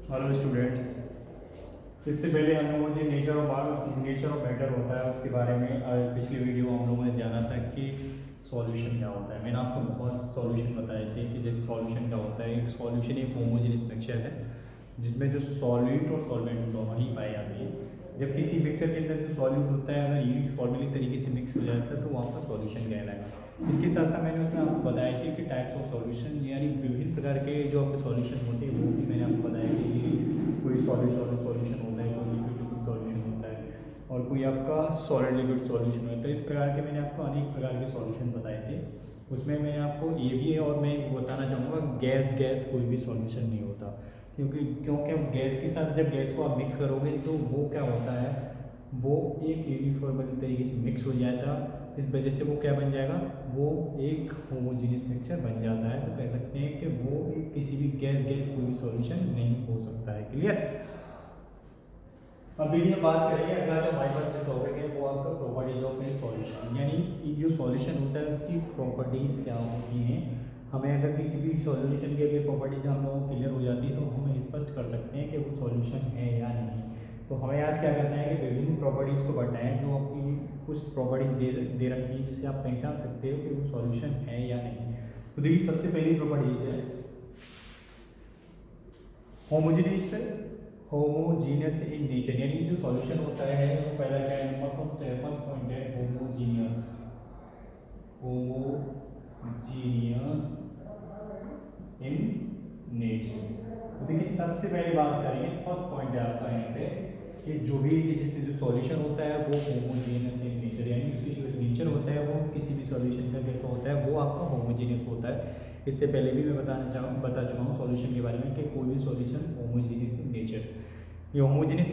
Hello students. इससे पहले हम लोगों ने नेचर ऑफ मैटर होता है उसके बारे में पिछली वीडियो हम लोगों ने जाना था कि सॉल्यूशन क्या होता है। मैंने आपको बहुत सॉल्यूशन बताए थे कि जैसे सॉल्यूशन क्या होता है। एक सॉल्यूशन एक होमोजेनियस मिक्सचर है जिसमें जो सॉल्यूट और सॉल्वेंट दोनों ही पाए जाते हैं। जब किसी मिक्सचर के अंदर जो सॉल्यूट होता है अगर यूनिफॉर्मली तरीके से मिक्स हो जाता है तो वहाँ पर सॉल्यूशन कहलाएगा। इसके साथ साथ मैंने उसमें आपको बताया कि टाइप्स ऑफ सॉल्यूशन यानी विभिन्न प्रकार के जो आपके सॉल्यूशन होते हैं वो भी मैंने आपको बताया कि कोई सॉल्यूशन सॉल्यूशन होता है, कोई लिक्विड लिक्विड सॉल्यूशन होता है और कोई आपका सॉलिड लिक्विड सॉल्यूशन होता है। इस प्रकार के मैंने आपको अनेक प्रकार के सॉल्यूशन बताए थे। उसमें मैंने आपको ये भी है और मैं बताना चाहूँगा गैस गैस कोई भी सॉल्यूशन नहीं होता, क्योंकि गैस के साथ जब गैस को आप मिक्स करोगे तो वो क्या होता है, वो एक यूनिफॉर्मली तरीके से मिक्स हो जाएगा। इस वजह से वो क्या बन जाएगा, वो एक होमोजीनियस मिक्सचर बन जाता है। तो कह सकते हैं कि वो एक किसी भी गैस गैस कोई भी सॉल्यूशन नहीं हो सकता है। क्लियर। अब देखिए बात करेंगे अगला जो हमारे पास जो टॉपिक है वो आपका प्रॉपर्टीज ऑफ ए सॉल्यूशन, यानी जो सॉल्यूशन होता है उसकी प्रॉपर्टीज क्या होती हैं। हमें अगर किसी भी सॉल्यूशन की अगर प्रॉपर्टीज हम लोगों को क्लियर हो जाती है तो हम स्पष्ट कर सकते हैं कि वो सॉल्यूशन है या नहीं। तो हमें आज क्या करना है कि विभिन्न प्रॉपर्टीज को पढ़ना है जो आपकी कुछ प्रॉपर्टीज दे रखी है जिससे आप पहचान सकते हो कि वो सॉल्यूशन है या नहीं। तो देखिए सबसे पहली प्रॉपर्टीज है होमोजीनियस होमोजीनियस इन नेचर, यानी जो सॉल्यूशन होता है वो पहला क्या है, नंबर फर्स्ट पॉइंट है होमोजीनियस। Homogeneous in nature. तो देखिए सबसे पहले बात करेंगे, फर्स्ट पॉइंट है आपका यहाँ पे कि जो भी जैसे जो सॉल्यूशन होता है वो होमोजीनियस इन नेचर, यानी उसकी जो नेचर होता है वो किसी भी सॉल्यूशन का कैसा होता है वो आपका होमोजीनियस होता है। इससे पहले भी मैं बता चुका हूँ सॉल्यूशन के बारे में कि कोई भी सॉल्यूशन होमोजीनियस इन नेचर। ये होमोजेनियस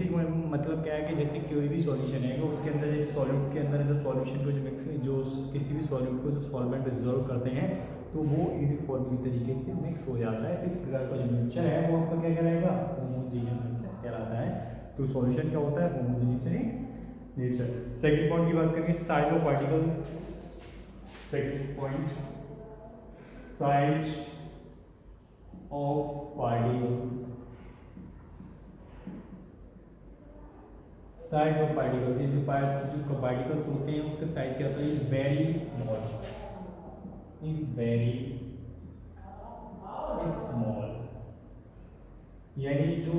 मतलब क्या है कि जैसे कोई भी सॉल्यूशन है उसके अंदर जैसे सॉल्यूट के अंदर जो सॉल्यूशन को जो मिक्स जो किसी भी सॉल्यूट को जो सॉल्वेंट डिजोल्व करते हैं तो वो यूनिफॉर्मली तरीके से मिक्स हो जाता है। इस प्रकार का जो मिक्सचर है वो आपका क्या कहलाएगा, होमोजीनियस मिक्सचर कहलाता है। तो सॉल्यूशन क्या होता है, होमोजीनियस नेचर। सेकंड पॉइंट की बात करेंगे size of particle. Second point size of particles. Size of particles, ये जो पार्टिकल्स होते हैं उसका साइज क्या होता है, is very small, is very small. यानी जो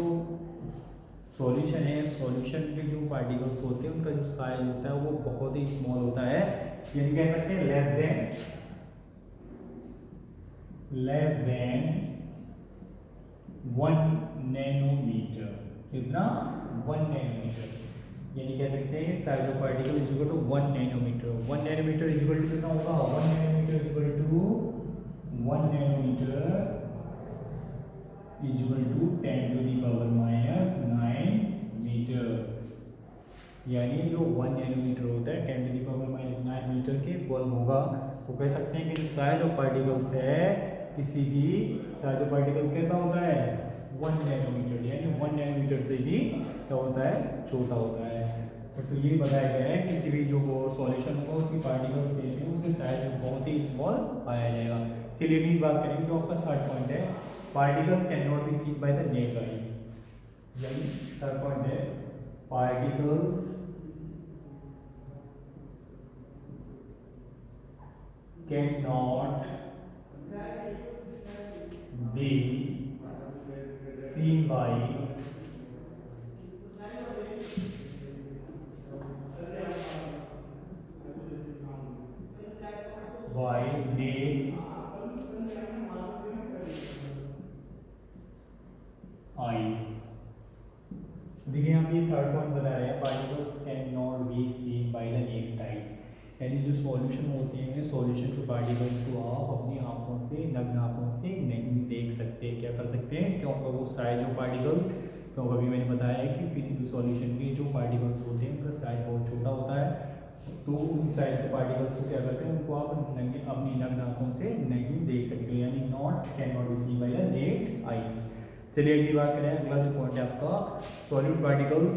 सॉल्यूशन है, सॉल्यूशन के जो पार्टिकल्स होते हैं उनका जो साइज होता है वो बहुत ही स्मॉल होता है, यानी कह सकते हैं लेस देन 1 नैनोमीटर। कितना, 1 नैनोमीटर। यानी कह सकते हैं size of particle is equal to 1 nanometre. 1 nanometre is equal to कितना होगा, 1 nanometre is equal to 1 nanometre is equal to 10⁻⁹मीटर। यानी जो 1 नैनोमीटर होता है 10⁻⁹मीटर के इक्वल होगा। तो कह सकते हैं कि जो साइज ऑफ पार्टिकल्स है किसी भी साइज ऑफ पार्टिकल कितना होता है, 1 नैनोमीटर, यानी 1 नैनोमीटर से भी क्या होता है, छोटा होता है। तो ये बताया गया है किसी भी जो सॉल्यूशन होगा उसकी पार्टिकल शेप में उसके साइज बहुत ही स्मॉल पाया जाएगा। चलिए अगली बात करेंगे जो आपका थर्ड पॉइंट है particles can not be seen by the naked eyes. यानी थर्ड पॉइंट है particles can not be seen by naked eyes। देखिए यहाँ पे थर्ड पॉइंट बता रहे हैं particles can not be seen by the naked eyes, यानी जो सॉल्यूशन होते हैं सॉल्यूशन के पार्टिकल्स को आप अपनी आंखों से नग्न आंखों से नहीं देख सकते। क्या कर सकते हैं, क्योंकि वो साइज ऑफ पार्टिकल्स, क्योंकि अभी मैंने बताया है कि किसी भी सॉल्यूशन के जो पार्टिकल्स होते हैं उनका साइज बहुत छोटा होता है। तो उन साइज के पार्टिकल्स को क्या करते हैं, उनको आप अपनी नग्न आंखों से नहीं देख सकते, यानी not can not be seen by the naked eyes. चलिए अगली बात करें, अगला जो पॉइंट है आपका सॉल्यूट पार्टिकल्स।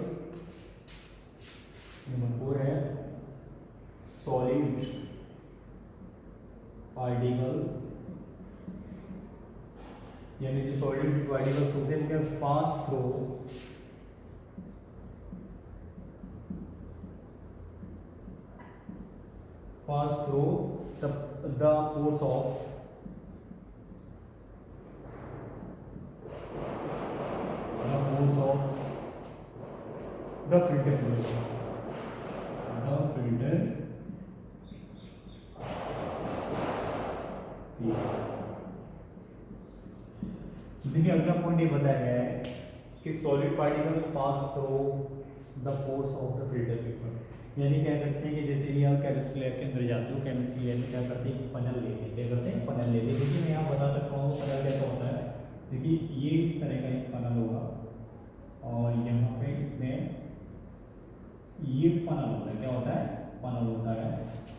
नंबर 4 है सॉल्यूट पार्टिकल्स यानी जो सॉलिड पार्टिकल्स होते हैं उनके पास through the course of the filter देखिए अगला पॉइंट ये बताया गया है कि solid particles pass through the pores of the filter paper. यानी कह सकते हैं कि जैसे ये आप केमिस्ट्री लैब के अंदर जाते हो, केमिस्ट्री लैब में क्या करते हैं, फनल लेते हैं, क्या करते हैं, फनल लेते हैं। देखिए मैं यहाँ बता सकता हूँ फनल कैसा होता है। देखिए ये इस तरह का एक फनल होगा और यहाँ पे इसमें ये फनल होता है, क्या होता है, फनल होता है।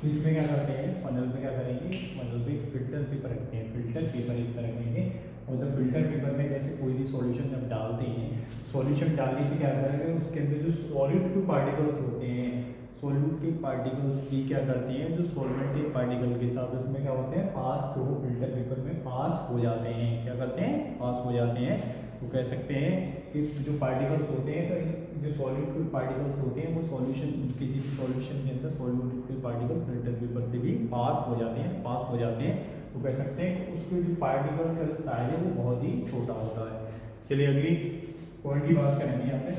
तो इसमें क्या करते हैं, फनल में क्या करेंगे, फनल पे फिल्टर पेपर रखते हैं, फिल्टर पेपर इस तरह रखेंगे और जब फिल्टर पेपर में जैसे कोई भी सॉल्यूशन जब डालते हैं, सॉल्यूशन डालने से क्या करेंगे, उसके अंदर जो सॉलिड के पार्टिकल्स होते हैं, सॉल्यूट के पार्टिकल्स की क्या करते हैं, जो सॉल्वेंट के पार्टिकल के साथ उसमें क्या होते हैं, पास थ्रू फिल्टर पेपर में पास हो जाते हैं, क्या करते हैं, पास हो जाते हैं। तो कह सकते हैं कि जो पार्टिकल्स होते हैं, तो जो सॉलिड के पार्टिकल्स होते हैं वो सॉल्यूशन, किसी भी सॉल्यूशन के अंदर सॉल्यूट के पार्टिकल्स फिल्टर पेपर से भी पास हो जाते हैं, पास हो जाते हैं। तो कह सकते हैं कि उसके जो पार्टिकल्स का जो साइज है वो बहुत ही छोटा होता है। चलिए अगली पॉइंट की बात करेंगे यहाँ पे।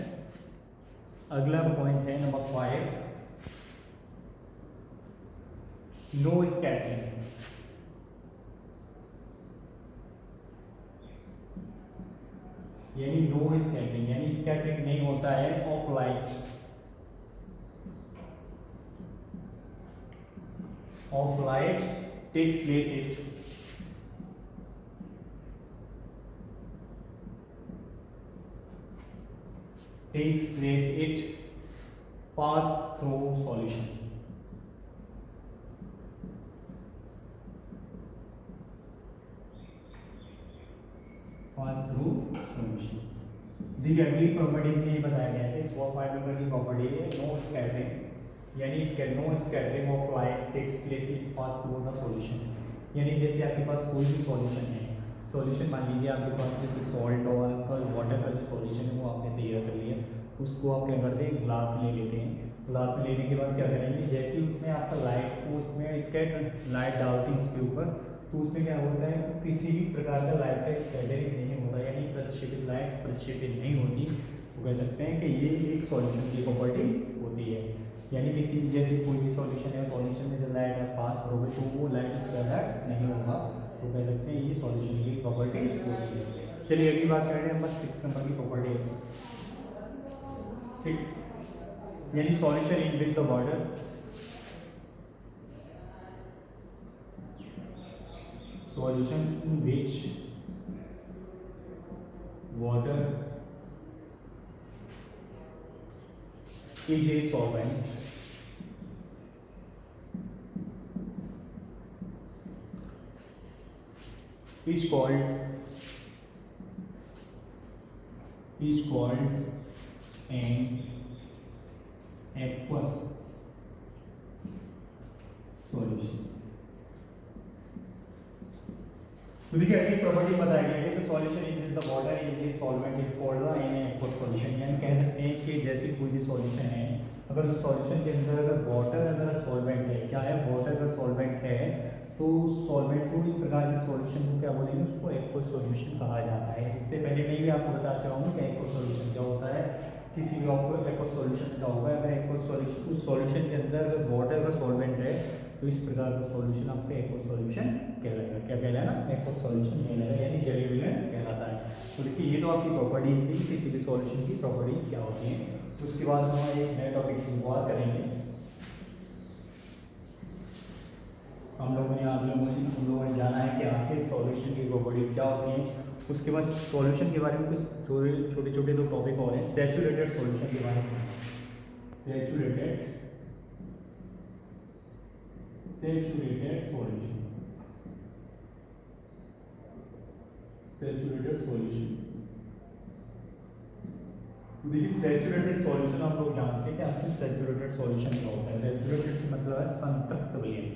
अगला पॉइंट है नंबर 5, नो स्कैटरिंग। यानी नो स्कैटरिंग, यानी स्कैटरिंग नहीं होता है of light, of light takes place it pass through solution, pass through solution। देखिए अगली प्रॉपर्टीज में ये बताया गया है, 5 नंबर की प्रॉपर्टी है नो स्कैटरिंग, यानी no scattering of light takes place in pass through the solution. यानी जैसे आपके पास कोई भी सॉल्यूशन है, सॉल्यूशन मान लीजिए आपके पास जैसे सॉल्ट और वाटर का जो सॉल्यूशन है वो आपने तैयार कर लिया, उसको आप क्या करते हैं, ग्लास में ले लेते हैं। ग्लास में लेने के बाद क्या करेंगे, जैसे ही उसमें आपका लाइट को उसमें स्कैटर लाइट डालते हैं उसके ऊपर, तो उसमें क्या होता है, किसी भी प्रकार का लाइट का स्कैटरिंग नहीं होता, यानी प्रक्षेपित लाइट प्रक्षेपित नहीं होती। तो कह सकते हैं कि ये एक सॉल्यूशन की प्रॉपर्टी होती है। यानी किसी जैसे कोई भी सॉल्यूशन है, सॉल्यूशन में जब लाइट पास करोगे तो वो लाइट स्कैटर नहीं होगा। तो कह सकते हैं ये सॉल्यूशन की प्रॉपर्टी होती है। चलिए अगली बात कर रहे हैं नंबर 6 नंबर की प्रॉपर्टी है 6, यानी solution in which the water solution in which water is a solvent is called an aqueous solution। तो देखिए अगली प्रॉपर्टी बताई गई है, तो solution in the water in the solvent is called the an aqueous solution. यानी कह सकते हैं कि जैसे कोई भी सॉल्यूशन है, अगर उस सॉल्यूशन के अंदर अगर वाटर अगर सॉल्वेंट है, क्या है, वाटर अगर सॉल्वेंट है, तो सॉल्वेंट को इस प्रकार के सॉल्यूशन को क्या बोलेंगे, उसको एक्वस सॉल्यूशन कहा जाता है। इससे पहले मैं भी आपको बता चाहूँगा कि एक्वस सॉल्यूशन क्या होता है। किसी भी आपको एक्वस सॉल्यूशन क्या होगा, अगर एक्वस सॉल्यूशन उस सॉल्यूशन के अंदर अगर वाटर का सॉल्वेंट है, तो इस प्रकार का सॉल्यूशन आपका एक्वस सॉल्यूशन कहलाएगा। क्या कहलाएगा, एक्वस सॉल्यूशन कहलाएगा, यानी जलीय विलयन कहलाता है। तो देखिए ये तो आपकी प्रॉपर्टीज थी, किसी भी सॉल्यूशन की प्रॉपर्टीज क्या होती हैं। तो उसके बाद हम एक नए टॉपिक की शुरुआत करेंगे। हम लोगों ने जाना है कि आखिर सॉल्यूशन की प्रॉपर्टीज क्या होती हैं। उसके बाद सॉल्यूशन के बारे में कुछ छोटे छोटे दो टॉपिक और हैं। सैचुरेटेड सॉल्यूशन के बारे में, सैचुरेटेड सॉल्यूशन, सैचुरेटेड सॉल्यूशन। देखिए सैचुरेटेड सॉल्यूशन आप लोग जानते हैं कि आपके सैचुरेटेड सॉल्यूशन क्या होता है। सैचुरेटेड का मतलब है संतृप्त विलयन।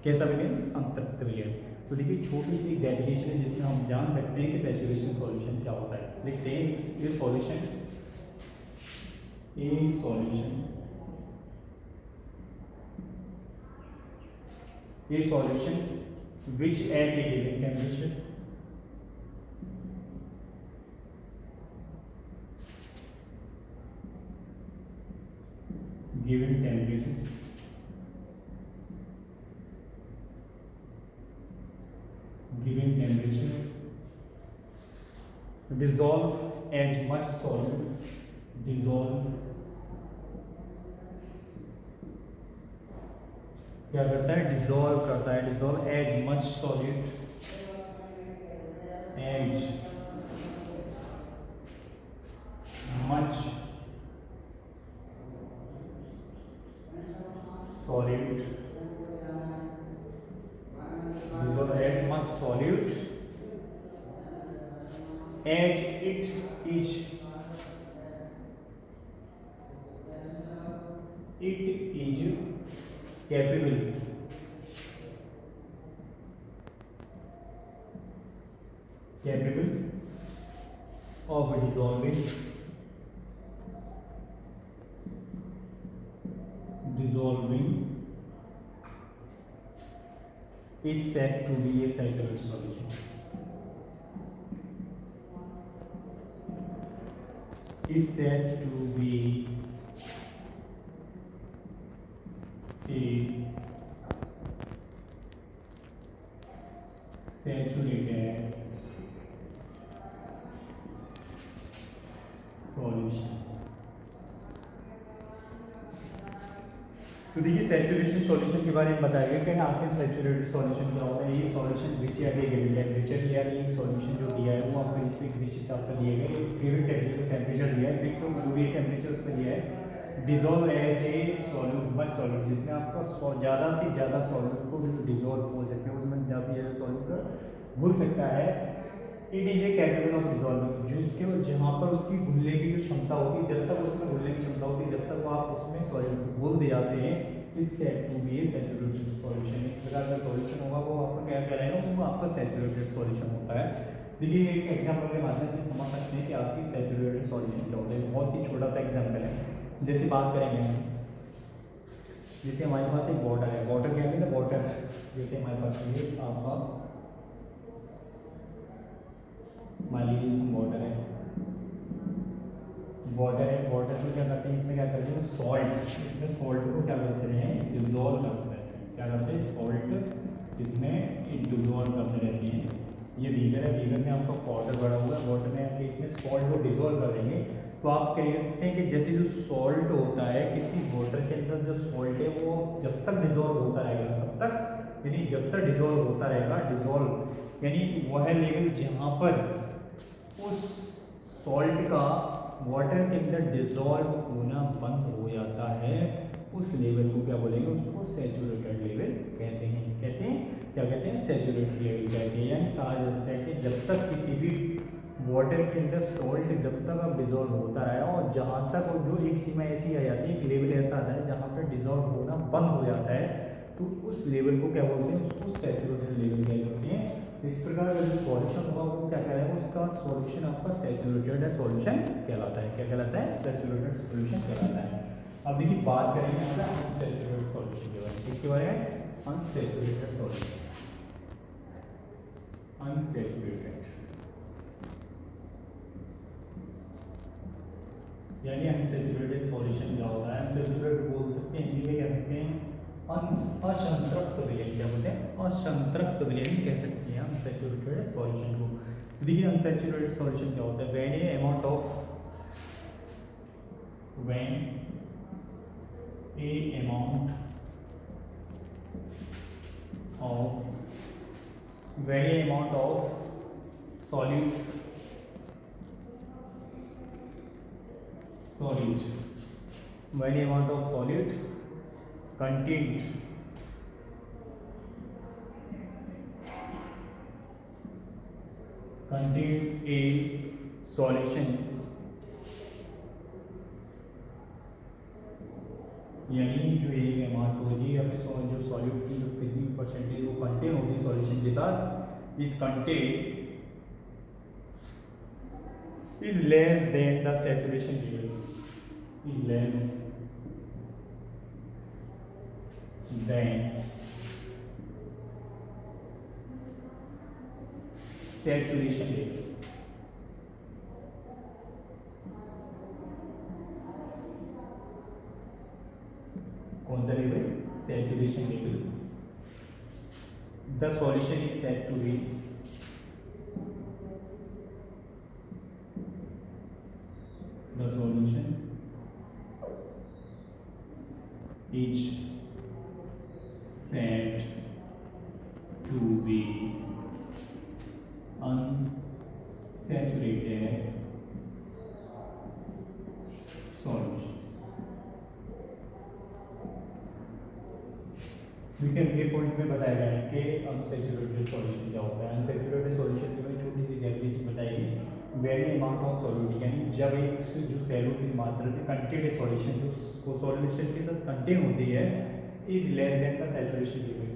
कैसा विलयन, संतृप्त विलयन। तो देखिए छोटी सी डेफिनेशन है जिसमें हम जान सकते हैं कि सैचुरेशन सॉल्यूशन क्या होता है। लिखते हैं ये solution, A solution, a solution which at a given temperature given temperature given temperature dissolve as much solute, dissolve क्या करता है, डिजोल्व करता है, dissolve as much solute, as much solute, dissolve as much solute as it is capable of dissolving is said to be a saturated solution. Is said to be a saturated solution. तो देखिए saturation solution के बारे में बताएगा कि आखिर saturated solution क्या होता है। ये सॉल्यूशन विच या गिवन टेम्परेचर, यानी एक सॉल्यूशन जो दिया है वो आपको इसमें निश्चित आपको दिए गए गिवन टेम्परेचर दिया है, फिक्स जो भी टेम्परेचर उसमें दिया है, dissolve as a solute much solute, जिसमें आपका ज़्यादा से ज़्यादा सॉल्यूट को डिजोल्व बोल सकते हैं, उसमें ज़्यादा से ज़्यादा सॉल्यूट घुल सकता है। It is a capable of dissolving, जिसके जहाँ पर उसकी घुलने की जो क्षमता होती है, जब तक उसमें घुलने की क्षमता होती है, जब तक वो आप उसमें सॉल्यूट घोल दे जाते हैं, is said to be a saturated solution. इस प्रकार का सॉल्यूशन होगा वो आपका क्या कह रहे हैं, वो आपका सैचुरेटेड सॉल्यूशन होता है। देखिए एक एग्जाम्पल के माध्यम से समझ सकते हैं कि आपकी सैचुरेटेड सॉल्यूशन क्या होता है। बहुत ही छोटा सा एग्जाम्पल है, जैसे बात करेंगे हम, जैसे हमारे पास एक वाटर है, वाटर क्या है ना, वाटर जैसे हमारे पास ये आपका मान लीजिए इसमें वाटर है, वाटर में क्या करते हैं, इसमें क्या करते हैं सॉल्ट, इसमें सॉल्ट को क्या करते हैं डिजोल्व करते रहते हैं, क्या करते हैं सॉल्ट इसमें डिजोल्व करते रहते हैं। ये रीगर है, रीगर में आपका वाटर भरा हुआ है, वाटर में आपके इसमें सॉल्ट को डिजोल्व कर देंगे, तो आप कह सकते हैं कि जैसे जो सॉल्ट होता है किसी वाटर के अंदर, जो सॉल्ट है वो जब तक डिजोल्व होता रहेगा तब तक, यानी जब तक डिजोल्व होता रहेगा, डिजोल्व यानी वह लेवल जहाँ पर उस सॉल्ट का वाटर के अंदर डिजोल्व होना बंद हो जाता है, उस लेवल को क्या बोलेंगे, उसको सैचुरेटेड लेवल कहते हैं। क्या कहते हैं सैचुरेटेड लेवल कहते हैं। यानी कहा जाता है कि जब तक किसी भी वाटर के अंदर सॉल्ट जब तक अब डिजोल्व होता रहा और जहाँ तक जो एक सीमा ऐसी आ जाती है, एक लेवल ऐसा आता है जहाँ पर डिजोल्व होना बंद हो जाता है, तो उस लेवल को क्या बोलते हैं, उसको सैचुरेटेड लेवल कह सकते हैं। इस प्रकार का जो सॉल्यूशन होगा वो क्या कह रहा है, उसका सॉल्यूशन आपका सैचुरेटेड सॉल्यूशन कहलाता है। क्या कहलाता है, सैचुरेटेड सॉल्यूशन कहलाता है। अब देखिए बात करेंगे हम अनसैचुरेटेड सॉल्यूशन के बारे में। किसके बारे में, अनसैचुरेटेड सॉल्यूशन। अनसैचुरेटेड यानी अनसैचुरेटेड सॉल्यूशन क्या होता है, अनसैचुरेटेड बोल सकते हैं, हिंदी में कह सकते हैं असंतृप्त विलयन, क्या बोलते हैं असंतृप्त विलयन कह सकते हैं अनसैचुरेटेड सॉल्यूशन को। देखिए अनसैचुरेटेड सॉल्यूशन क्या होता है, when A amount of solute when a amount of solute contained a solution यानी जो एक हेमाटोलॉजी या फिर जो सॉल्यूट की जो कितनी परसेंटेज वो कंटेन होती है सॉल्यूशन के साथ, इस contain is less than the saturation level, is less than saturation level. कौन सा level? saturation level. The solution is said to be the solution is said to be unsaturated solution. देखिए ये point में बताया गया है कि अनसैचुरेटेड सॉल्यूशन क्या होता है। अनसैचुरेटेड सॉल्यूशन की मैंने छोटी सी डेफिनेशन बताई, वेरी अमाउंट ऑफ सॉल्यूट, यानी जब एक जो सैल्यूट की मात्रा थी कंटेंट सॉल्यूशन जो सॉल्यूशन के साथ कंटेन होती है is less than the saturation level,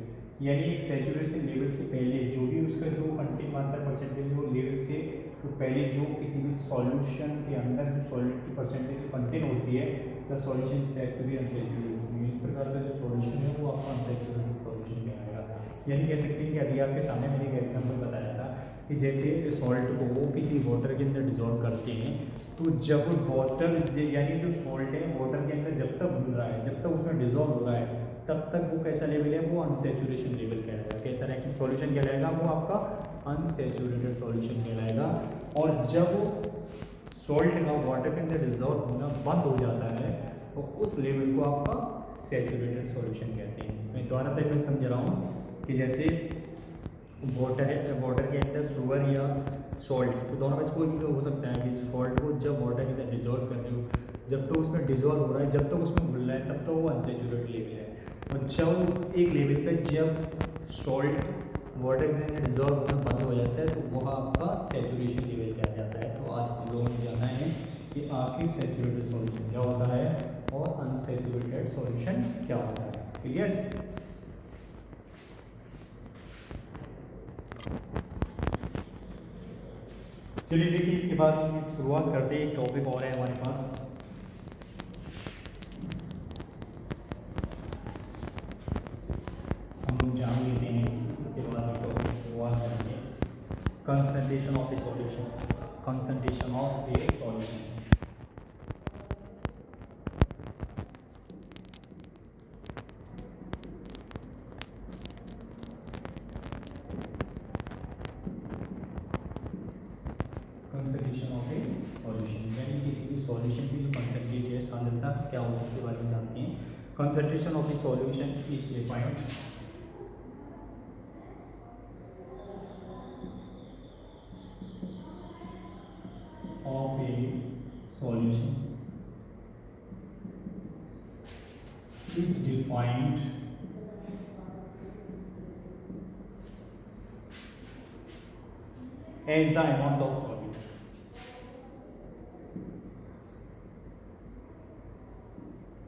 यानी एक सैचुरेशन लेवल से पहले जो भी उसका जो कंटेंट मात्रा परसेंटेज वो लेवल से तो पहले जो किसी भी सॉल्यूशन के अंदर जो सॉल्यूट की परसेंटेज कंटेन होती है the solution said to be unsaturated. इस प्रकार से जो सॉल्यूशन है वो आपका अनसैचुरेटेड सॉल्यूशन कहलाएगा। यानी कह सकते हैं कि अभी आपके सामने मैंने एक एग्जांपल बताया था कि जैसे सॉल्ट को वो किसी वाटर के अंदर डिजोल्व करते हैं तो जब वाटर यानी जो सॉल्ट है वाटर के अंदर जब तक घुल रहा है जब तक उसमें डिजोल्व हो रहा है तब तक वो कैसा लेवल है वो अनसैचुरेशन लेवल कहलाएगा। कैसा रिएक्टिव सॉल्यूशन कहलाएगा वो आपका अनसैचुरेटेड सॉल्यूशन कहलाएगा। और जब सॉल्ट का वाटर के अंदर डिजोल्व होना बंद हो जाता है तो उस लेवल को आपका सैचुरेटेड सॉल्यूशन कहते हैं। मैं दोबारा से मैं समझ रहा हूँ कि जैसे वाटर है, वाटर के अंदर शुगर या सॉल्ट तो दोनों में से कोई भी हो सकता है कि सॉल्ट को जब वाटर के अंदर डिजोल्व कर रहे हो जब तक उसमें डिजोल्व हो रहा है जब तक उसमें घुल रहा है तब तक वो अनसैचुरेटेड लेवल है। और जब एक लेवल पे जब सॉल्ट वाटर के अंदर डिजोल्व होना बंद हो जाता है तो वह आपका सैचुरेशन लेवल कहा जाता है। तो आज हम लोगों ने जाना है कि आखिर सैचुरेटेड सॉल्यूशन क्या होता है और अनसैचुरेटेड सॉल्यूशन क्या होता है। क्लियर? चलिए देखिए इसके बाद हम शुरुआत करते हैं। एक टॉपिक और है हमारे पास, हम लोग जान लेते हैं। इसके बाद एक टॉपिक शुरुआत करेंगे, concentration of a solution. Concentration of a solution concentration of a solution यानी किसी भी सॉल्यूशन की जो कंसंट्रेट है सांद्रता क्या होती है उसके बारे में जानते हैं। Concentration of a solution is defined of a solution is defined as the amount of solute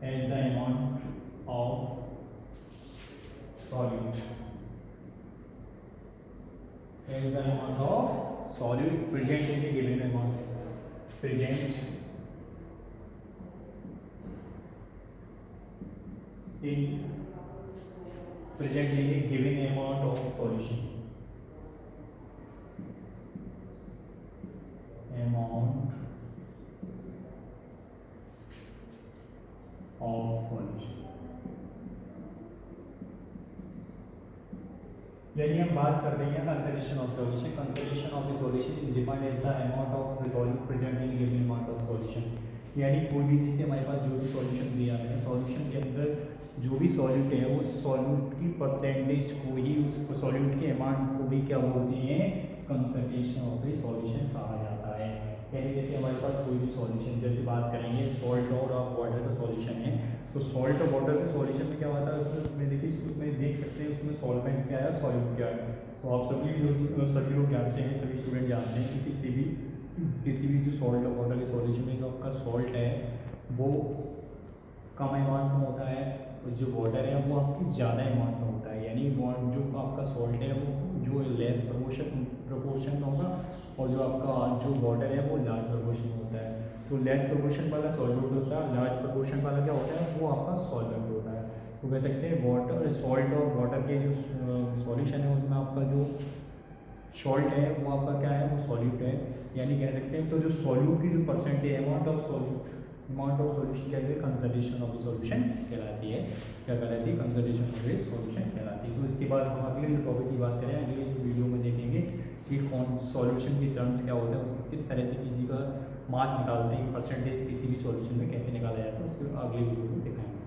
as the amount of solute as the amount of solute present in a given amount present in a given amount of solution amount of solution। यानी हम बात कर रहे हैं concentration of solution. Concentration of a solution is defined as the amount of solute present in given amount of solution. यानी कोई भी जिससे हमारे पास जो भी सॉल्यूशन दिया है सॉल्यूशन के अंदर जो भी सॉल्यूट है उस सॉल्यूट की परसेंटेज को ही उस सॉल्यूट के अमाउंट को भी क्या बोलते हैं कंसंट्रेशन ऑफ ए सॉल्यूशन कहा जाता है। यानी जैसे हमारे पास कोई भी सॉल्यूशन जैसे बात करेंगे सॉल्ट और वाटर का सॉल्यूशन है तो सॉल्ट और वाटर के सॉल्यूशन में क्या होता है उसमें देखिए उसमें देख सकते हैं उसमें सॉल्वेंट क्या है सॉल्यूट क्या है। तो आप सभी लोग जानते हैं सभी स्टूडेंट जानते हैं कि किसी भी जो सॉल्ट और वाटर के सॉल्यूशन में जो आपका सॉल्ट है वो कम अमाउंट में होता है, और जो वाटर है वो आपकी ज़्यादा अमाउंट में होता है, यानी जो आपका सॉल्ट है वो जो लेस प्रोपोर्शन में होगा, और जो आपका जो वाटर है वो लार्ज प्रोपोर्शन में होता है। तो लेस प्रोपोर्शन वाला सॉल्यूट होता है, लार्ज प्रोपोर्शन वाला क्या होता है, वो आपका सॉल्वेंट होता है। तो कह सकते हैं वाटर सॉल्ट और वाटर के जो सॉल्यूशन है उसमें आपका जो सॉल्ट है वो आपका क्या है, वो सॉल्यूट है, यानी कह सकते हैं। तो जो सॉल्यूट की जो परसेंटेज अमाउंट ऑफ सॉल्यूशन क्या है, कंसंट्रेशन ऑफ द सॉल्यूशन कहलाती है। क्या कहलाती है, कंसंट्रेशन ऑफ द सॉल्यूशन कहलाती है। तो इसके बाद हम अगले टॉपिक की बात करें, अगले वीडियो में देखेंगे कि कौन सॉल्यूशन के टर्म्स क्या होते हैं, उसके किस तरह से किसी का मास निकालते हैं, परसेंटेज किसी भी सॉल्यूशन में कैसे निकाला जाता है, उसके अगले वीडियो में दिखाएंगे।